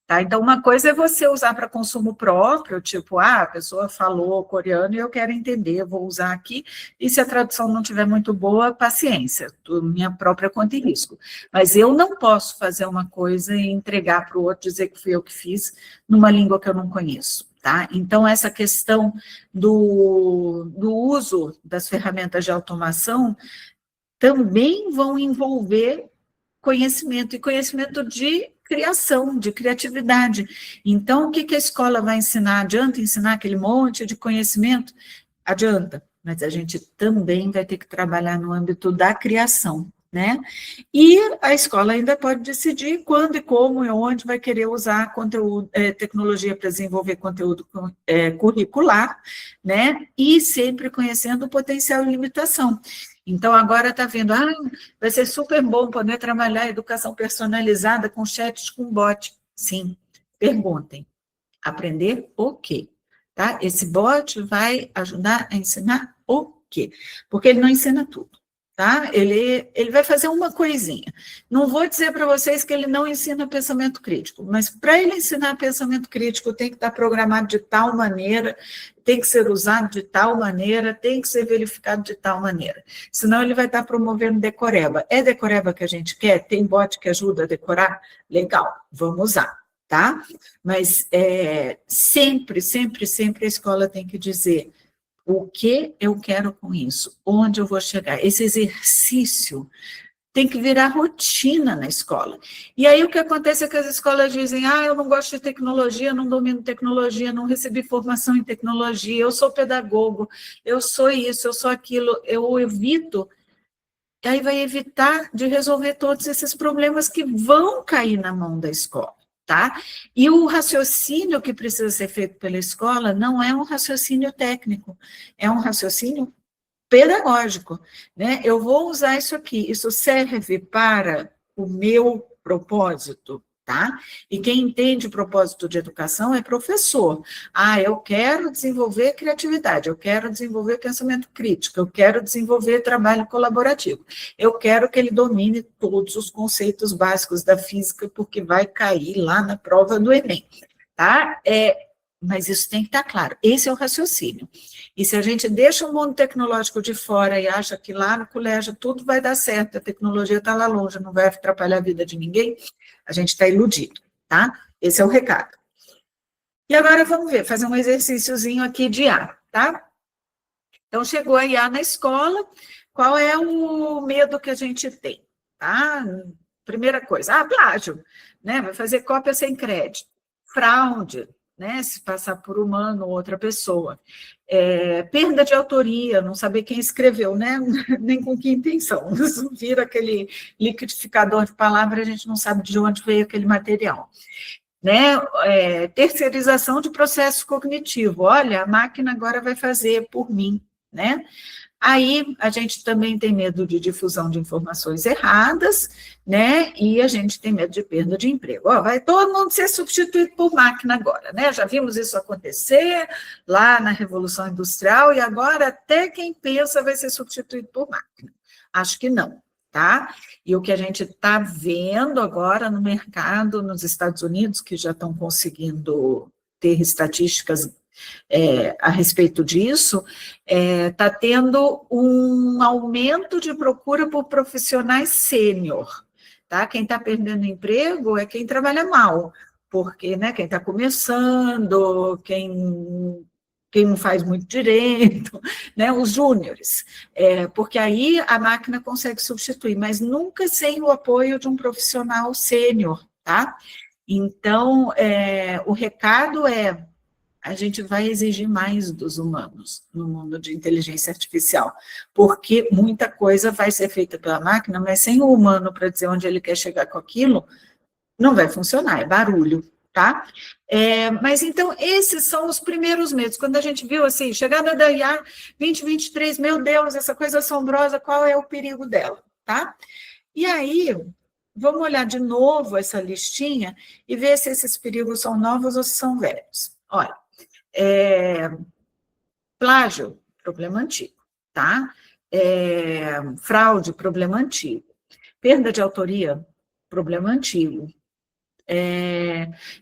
Tá? Então, uma coisa é você usar para consumo próprio, tipo, a pessoa falou coreano e eu quero entender, vou usar aqui, e se a tradução não estiver muito boa, paciência, minha própria conta e risco. Mas eu não posso fazer uma coisa e entregar para o outro, dizer que fui eu que fiz, numa língua que eu não conheço. Tá? Então, essa questão do uso das ferramentas de automação também vão envolver conhecimento, e conhecimento de criação, de criatividade. Então, o que a escola vai ensinar? Adianta ensinar aquele monte de conhecimento? Adianta, mas a gente também vai ter que trabalhar no âmbito da criação, né? E a escola ainda pode decidir quando e como e onde vai querer usar conteúdo, tecnologia para desenvolver conteúdo curricular, né? E sempre conhecendo o potencial e limitação. Então, agora está vendo, vai ser super bom poder trabalhar educação personalizada com chat, com bot. Sim, perguntem. Aprender o quê? Tá? Esse bot vai ajudar a ensinar o quê? Porque ele não ensina tudo. Tá? Ele vai fazer uma coisinha. Não vou dizer para vocês que ele não ensina pensamento crítico, mas para ele ensinar pensamento crítico tem que estar programado de tal maneira, tem que ser usado de tal maneira, tem que ser verificado de tal maneira. Senão ele vai estar promovendo decoreba. É decoreba que a gente quer? Tem bot que ajuda a decorar? Legal, vamos usar, tá? Mas sempre a escola tem que dizer: o que eu quero com isso? Onde eu vou chegar? Esse exercício tem que virar rotina na escola. E aí o que acontece é que as escolas dizem: eu não gosto de tecnologia, não domino tecnologia, não recebi formação em tecnologia, eu sou pedagogo, eu sou isso, eu sou aquilo, eu evito. E aí vai evitar de resolver todos esses problemas que vão cair na mão da escola. Tá? E o raciocínio que precisa ser feito pela escola não é um raciocínio técnico, é um raciocínio pedagógico, né? Eu vou usar isso aqui, isso serve para o meu propósito, tá? E quem entende o propósito de educação é professor. Eu quero desenvolver criatividade, eu quero desenvolver pensamento crítico, eu quero desenvolver trabalho colaborativo, eu quero que ele domine todos os conceitos básicos da física, porque vai cair lá na prova do Enem, tá? Mas isso tem que estar claro, esse é o raciocínio. E se a gente deixa o mundo tecnológico de fora e acha que lá no colégio tudo vai dar certo, a tecnologia está lá longe, não vai atrapalhar a vida de ninguém, a gente está iludido, tá? Esse é o recado. E agora vamos ver, fazer um exercíciozinho aqui de IA, tá? Então, chegou a IA na escola, qual é o medo que a gente tem, tá? Primeira coisa, plágio, né? Vai fazer cópia sem crédito, fraude, né, se passar por humano ou outra pessoa, perda de autoria, não saber quem escreveu, né, nem com que intenção, vira aquele liquidificador de palavra, a gente não sabe de onde veio aquele material, né, terceirização de processo cognitivo, olha, a máquina agora vai fazer por mim, né. Aí, a gente também tem medo de difusão de informações erradas, né, e a gente tem medo de perda de emprego. Vai todo mundo ser substituído por máquina agora, né, já vimos isso acontecer lá na Revolução Industrial, e agora até quem pensa vai ser substituído por máquina. Acho que não, tá? E o que a gente está vendo agora no mercado, nos Estados Unidos, que já estão conseguindo ter estatísticas a respeito disso, está tendo um aumento de procura por profissionais sênior, tá? Quem está perdendo emprego é quem trabalha mal, porque, né, quem está começando, quem não faz muito direito, né, os júniores, porque aí a máquina consegue substituir, mas nunca sem o apoio de um profissional sênior, tá? Então, o recado é, a gente vai exigir mais dos humanos no mundo de inteligência artificial, porque muita coisa vai ser feita pela máquina, mas sem o humano para dizer onde ele quer chegar com aquilo, não vai funcionar, é barulho, tá? Mas então, esses são os primeiros medos. Quando a gente viu assim, chegada da IA 2023, meu Deus, essa coisa assombrosa, qual é o perigo dela, tá? E aí, vamos olhar de novo essa listinha e ver se esses perigos são novos ou se são velhos. Olha, plágio, problema antigo, tá? Fraude, problema antigo. Perda de autoria, problema antigo.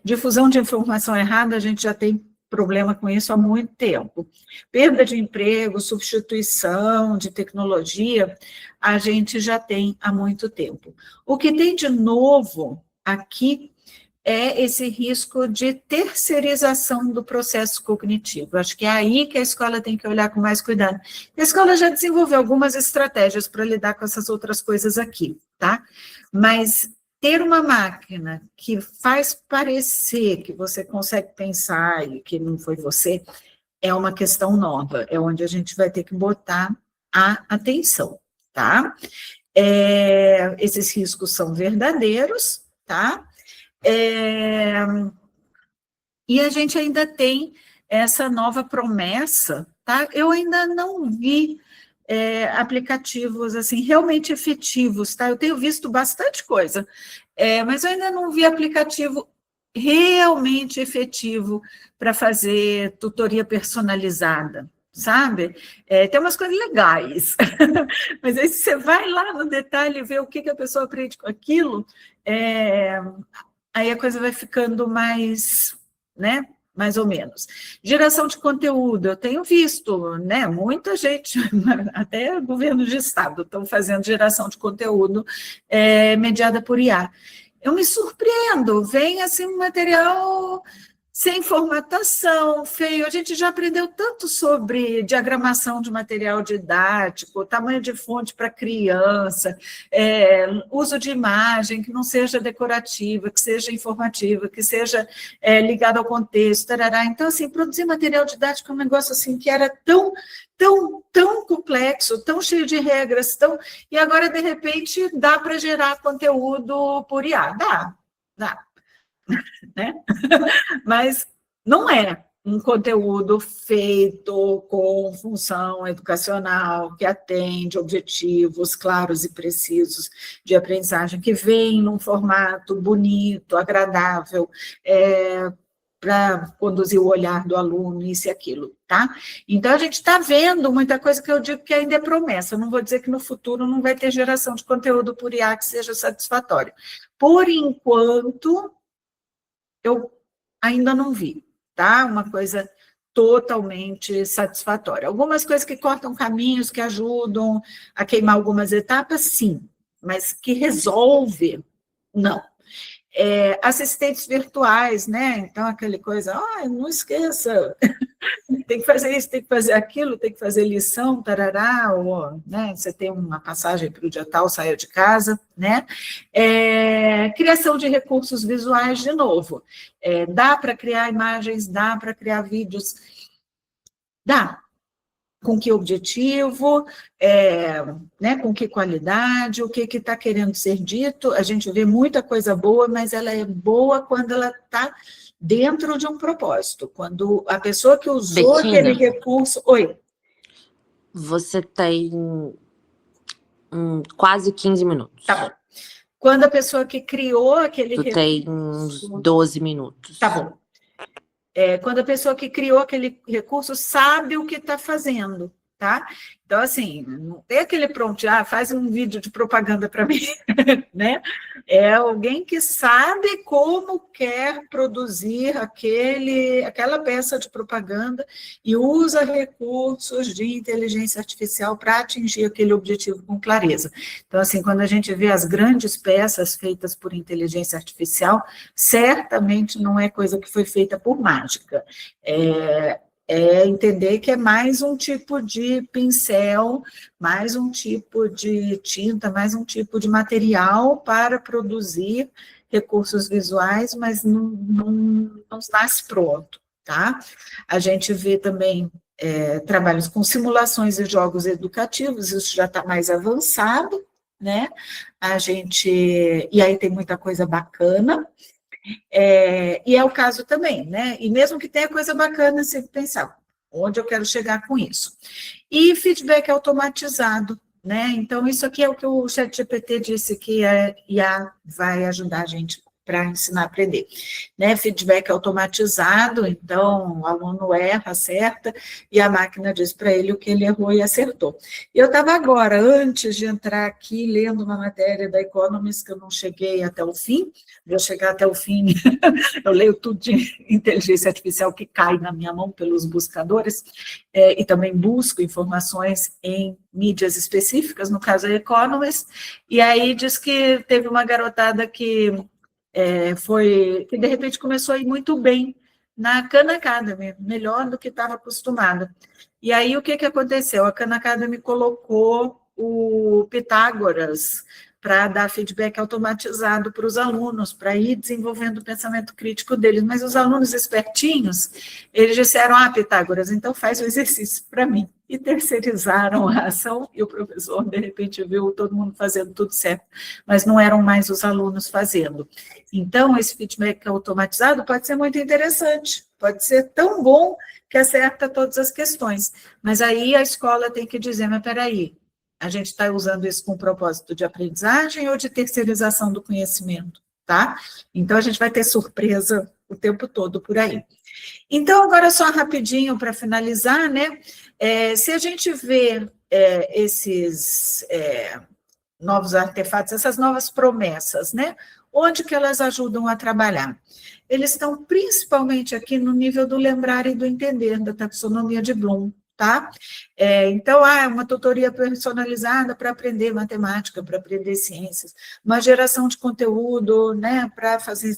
Difusão de informação errada, a gente já tem problema com isso há muito tempo. Perda de emprego, substituição de tecnologia, a gente já tem há muito tempo. O que tem de novo aqui é esse risco de terceirização do processo cognitivo. Acho que é aí que a escola tem que olhar com mais cuidado. A escola já desenvolveu algumas estratégias para lidar com essas outras coisas aqui, tá? Mas ter uma máquina que faz parecer que você consegue pensar e que não foi você, é uma questão nova, é onde a gente vai ter que botar a atenção, tá? Esses riscos são verdadeiros, tá? E a gente ainda tem essa nova promessa, tá? Eu ainda não vi aplicativos assim realmente efetivos, tá? Eu tenho visto bastante coisa, mas eu ainda não vi aplicativo realmente efetivo para fazer tutoria personalizada, sabe? Tem umas coisas legais, mas aí se você vai lá no detalhe e vê o que a pessoa aprende com aquilo, aí a coisa vai ficando mais, né, mais ou menos. Geração de conteúdo, eu tenho visto, né, muita gente, até governos de estado estão fazendo geração de conteúdo mediada por IA. Eu me surpreendo, vem assim um material sem formatação, feio. A gente já aprendeu tanto sobre diagramação de material didático, tamanho de fonte para criança, uso de imagem que não seja decorativa, que seja informativa, que seja ligada ao contexto, tarará. Então, assim, produzir material didático é um negócio assim que era tão complexo, tão cheio de regras, e agora, de repente, dá para gerar conteúdo por IA. Dá. Né? Mas não é um conteúdo feito com função educacional, que atende objetivos claros e precisos de aprendizagem, que vem num formato bonito, agradável, para conduzir o olhar do aluno, isso e aquilo, tá? Então, a gente está vendo muita coisa que eu digo que ainda é promessa, eu não vou dizer que no futuro não vai ter geração de conteúdo por IA que seja satisfatório. Por enquanto, eu ainda não vi, tá? Uma coisa totalmente satisfatória. Algumas coisas que cortam caminhos, que ajudam a queimar algumas etapas, sim, mas que resolve, não. Assistentes virtuais, né? Então, aquela coisa, não esqueça, tem que fazer isso, tem que fazer aquilo, tem que fazer lição, tarará, ou, né, você tem uma passagem para o dia tal, saia de casa, né? Criação de recursos visuais, de novo. Dá para criar imagens, dá para criar vídeos, dá. Com que objetivo, né, com que qualidade, o que está querendo ser dito. A gente vê muita coisa boa, mas ela é boa quando ela está dentro de um propósito. Quando a pessoa que usou Betina, aquele recurso... Oi. Você tem quase 15 minutos. Tá bom. Quando a pessoa que criou aquele recurso... tem uns 12 minutos. Tá bom. Quando a pessoa que criou aquele recurso sabe o que está fazendo, tá? Então, assim, não tem aquele pronto, faz um vídeo de propaganda para mim, né? É alguém que sabe como quer produzir aquela peça de propaganda e usa recursos de inteligência artificial para atingir aquele objetivo com clareza. Então, assim, quando a gente vê as grandes peças feitas por inteligência artificial, certamente não é coisa que foi feita por mágica. É entender que é mais um tipo de pincel, mais um tipo de tinta, mais um tipo de material para produzir recursos visuais, mas não nasce pronto, tá? A gente vê também trabalhos com simulações e jogos educativos, isso já está mais avançado, né? E aí tem muita coisa bacana. E é o caso também, né? E mesmo que tenha coisa bacana, você pensar, onde eu quero chegar com isso? E feedback automatizado, né? Então, isso aqui é o que o ChatGPT disse que a IA vai ajudar a gente para ensinar a aprender, né? Feedback automatizado, então o aluno erra, acerta, e a máquina diz para ele o que ele errou e acertou. Eu estava agora, antes de entrar aqui, lendo uma matéria da Economist, que eu não cheguei até o fim, vou chegar até o fim, eu leio tudo de inteligência artificial que cai na minha mão pelos buscadores, e também busco informações em mídias específicas, no caso a Economist, e aí diz que teve uma garotada que que de repente começou a ir muito bem na Khan Academy, melhor do que estava acostumada. E aí o que aconteceu? A Khan Academy colocou o Pitágoras para dar feedback automatizado para os alunos, para ir desenvolvendo o pensamento crítico deles. Mas os alunos espertinhos, eles disseram, Pitágoras, então faz o exercício para mim. E terceirizaram a ação, e o professor, de repente, viu todo mundo fazendo tudo certo, mas não eram mais os alunos fazendo. Então, esse feedback automatizado pode ser muito interessante, pode ser tão bom que acerta todas as questões, mas aí a escola tem que dizer, mas peraí, a gente está usando isso com propósito de aprendizagem ou de terceirização do conhecimento, tá? Então, a gente vai ter surpresa o tempo todo por aí. Então, agora só rapidinho para finalizar, né? Se a gente vê esses novos artefatos, essas novas promessas, né? Onde que elas ajudam a trabalhar? Eles estão principalmente aqui no nível do lembrar e do entender, da taxonomia de Bloom, tá? Então, uma tutoria personalizada para aprender matemática, para aprender ciências, uma geração de conteúdo, né, para fazer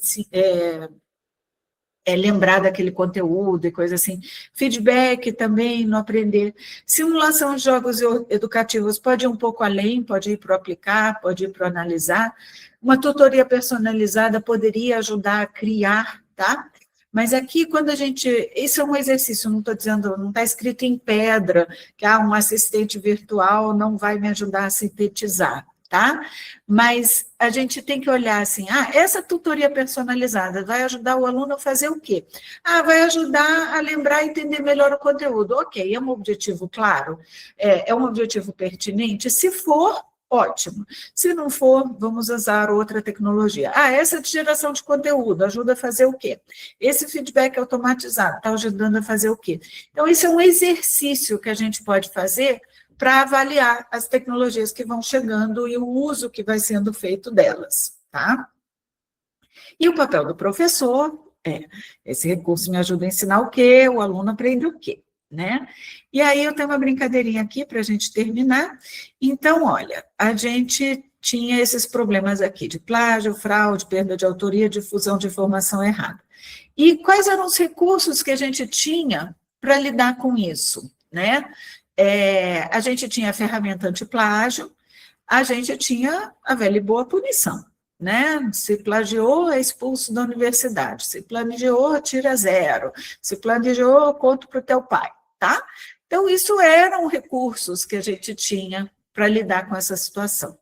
lembrar daquele conteúdo e coisa assim. Feedback também no aprender. Simulação de jogos educativos pode ir um pouco além, pode ir para o aplicar, pode ir para o analisar. Uma tutoria personalizada poderia ajudar a criar, tá? Mas aqui, quando a gente... Isso é um exercício, não estou dizendo, não está escrito em pedra, que um assistente virtual não vai me ajudar a sintetizar, tá? Mas a gente tem que olhar assim, essa tutoria personalizada vai ajudar o aluno a fazer o quê? Vai ajudar a lembrar e entender melhor o conteúdo. Ok, é um objetivo claro? É um objetivo pertinente? Se for, ótimo. Se não for, vamos usar outra tecnologia. Essa de geração de conteúdo ajuda a fazer o quê? Esse feedback automatizado está ajudando a fazer o quê? Então, isso é um exercício que a gente pode fazer para avaliar as tecnologias que vão chegando e o uso que vai sendo feito delas, tá? E o papel do professor esse recurso me ajuda a ensinar o quê? O aluno aprende o quê? Né? E aí eu tenho uma brincadeirinha aqui para a gente terminar. Então, olha, a gente tinha esses problemas aqui de plágio, fraude, perda de autoria, difusão de informação errada. E quais eram os recursos que a gente tinha para lidar com isso, né? A gente tinha a ferramenta antiplágio, a gente tinha a velha e boa punição, né? Se plagiou, é expulso da universidade, se plagiou, tira 0, se plagiou, conta para o teu pai, tá? Então, isso eram recursos que a gente tinha para lidar com essa situação.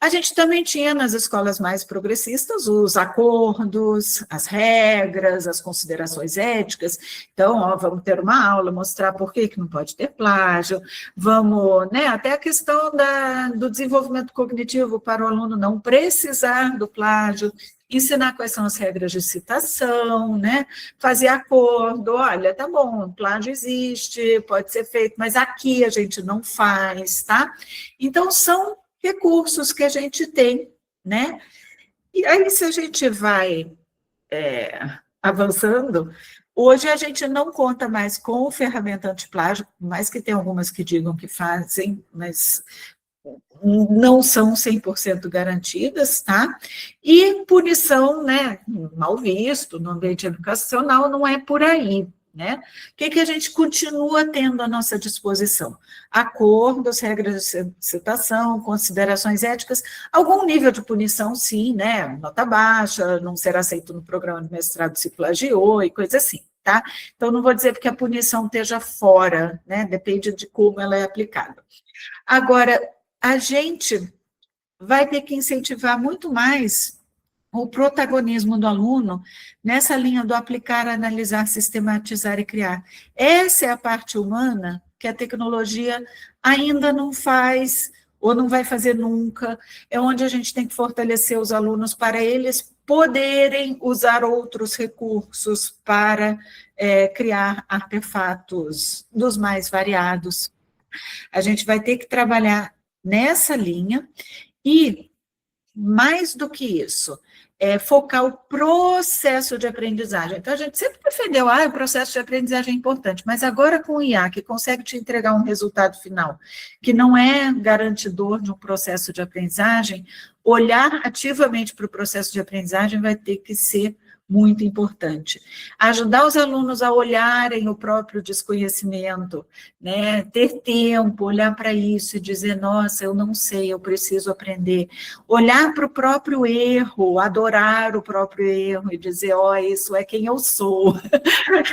A gente também tinha nas escolas mais progressistas os acordos, as regras, as considerações éticas. Então, vamos ter uma aula, mostrar por que não pode ter plágio, vamos, né, até a questão do desenvolvimento cognitivo para o aluno não precisar do plágio. ensinar quais são as regras de citação, né? Fazer acordo, olha, tá bom, plágio existe, pode ser feito, mas aqui a gente não faz, tá? Então, são recursos que a gente tem, né? E aí, se a gente vai avançando, hoje a gente não conta mais com ferramenta antiplágio, por mais que tenha algumas que digam que fazem, mas não são 100% garantidas, tá? E punição, né, mal visto no ambiente educacional, não é por aí, né? O que a gente continua tendo à nossa disposição? Acordos, regras de citação, considerações éticas, algum nível de punição, sim, né? Nota baixa, não ser aceito no programa de mestrado se plagiou e coisa assim, tá? Então, não vou dizer porque a punição esteja fora, né? Depende de como ela é aplicada. Agora, a gente vai ter que incentivar muito mais o protagonismo do aluno nessa linha do aplicar, analisar, sistematizar e criar. Essa é a parte humana que a tecnologia ainda não faz, ou não vai fazer nunca, é onde a gente tem que fortalecer os alunos para eles poderem usar outros recursos para criar artefatos dos mais variados. A gente vai ter que trabalhar nessa linha e, mais do que isso, focar o processo de aprendizagem. Então, a gente sempre defendeu, o processo de aprendizagem é importante, mas agora com o IA, que consegue te entregar um resultado final, que não é garantidor de um processo de aprendizagem, olhar ativamente para o processo de aprendizagem vai ter que ser muito importante. Ajudar os alunos a olharem o próprio desconhecimento, né? Ter tempo, olhar para isso e dizer, nossa, eu não sei, eu preciso aprender. Olhar para o próprio erro, adorar o próprio erro e dizer, isso é quem eu sou.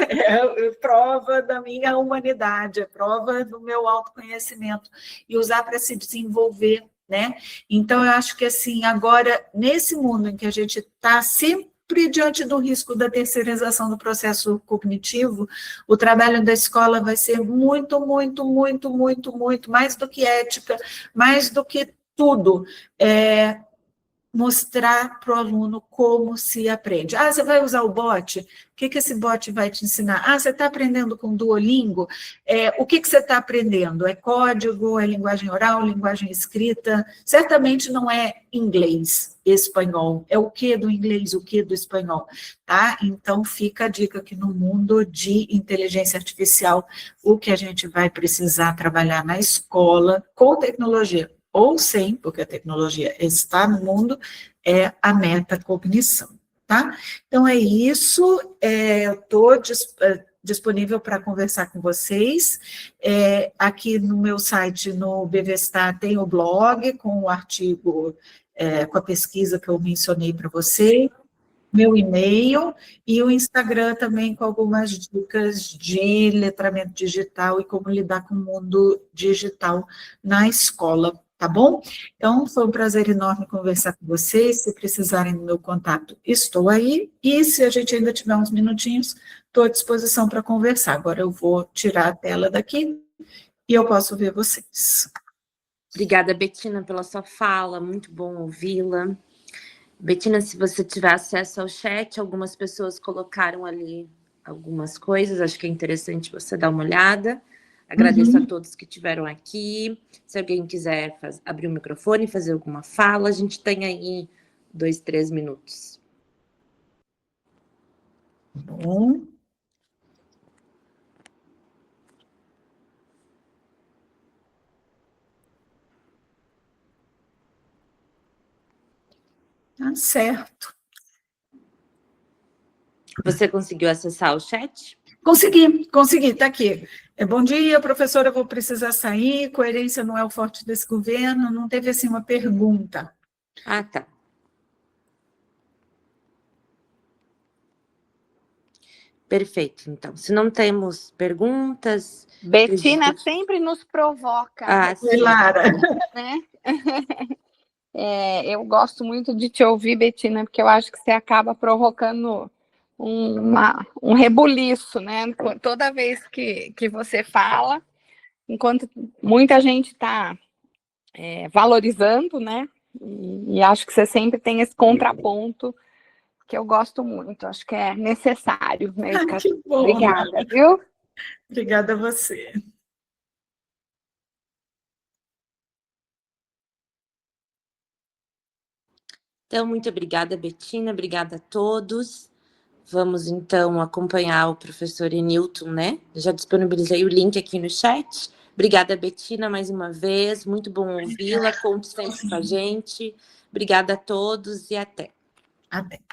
É prova da minha humanidade, é prova do meu autoconhecimento. E usar para se desenvolver, né? Então, eu acho que, assim, agora, nesse mundo em que a gente está sempre diante do risco da terceirização do processo cognitivo, o trabalho da escola vai ser muito, muito, muito, muito, muito, mais do que ética, mais do que tudo, mostrar para o aluno como se aprende. Você vai usar o bot? O que esse bot vai te ensinar? Você está aprendendo com Duolingo? O que você está aprendendo? É código, é linguagem oral, linguagem escrita? Certamente não é inglês, espanhol. É o que do inglês, o que do espanhol, tá? Então, fica a dica que no mundo de inteligência artificial, o que a gente vai precisar trabalhar na escola, com tecnologia, ou sem, porque a tecnologia está no mundo, é a metacognição, tá? Então, é isso, eu estou disponível para conversar com vocês, aqui no meu site, no BVStar, tem o blog, com o artigo, com a pesquisa que eu mencionei para vocês, meu e-mail, e o Instagram também com algumas dicas de letramento digital e como lidar com o mundo digital na escola, tá bom? Então, foi um prazer enorme conversar com vocês. Se precisarem do meu contato, estou aí. E se a gente ainda tiver uns minutinhos, estou à disposição para conversar. Agora eu vou tirar a tela daqui e eu posso ver vocês. Obrigada, Betina, pela sua fala. Muito bom ouvi-la. Betina, se você tiver acesso ao chat, algumas pessoas colocaram ali algumas coisas. Acho que é interessante você dar uma olhada. Agradeço a todos que estiveram aqui. Se alguém quiser abrir o microfone e fazer alguma fala, a gente tem aí 2, 3 minutos. Bom. Tá certo. Você conseguiu acessar o chat? Consegui, está aqui. Bom dia, professora, eu vou precisar sair, coerência não é o forte desse governo, não teve, assim, uma pergunta. Tá. Perfeito, então. Se não temos perguntas... Betina sempre nos provoca. Lara. Né? Eu gosto muito de te ouvir, Betina, porque eu acho que você acaba provocando um rebuliço, né? Toda vez que você fala, enquanto muita gente está valorizando, né? E acho que você sempre tem esse contraponto que eu gosto muito, acho que é necessário na educação. Que bom. Obrigada, viu? Obrigada a você. Então, muito obrigada, Betina, obrigada a todos. Vamos, então, acompanhar o professor Enilton, né? Já disponibilizei o link aqui no chat. Obrigada, Betina, mais uma vez. Muito bom ouvi-la. Conte sempre com a gente. Obrigada a todos e até. Até.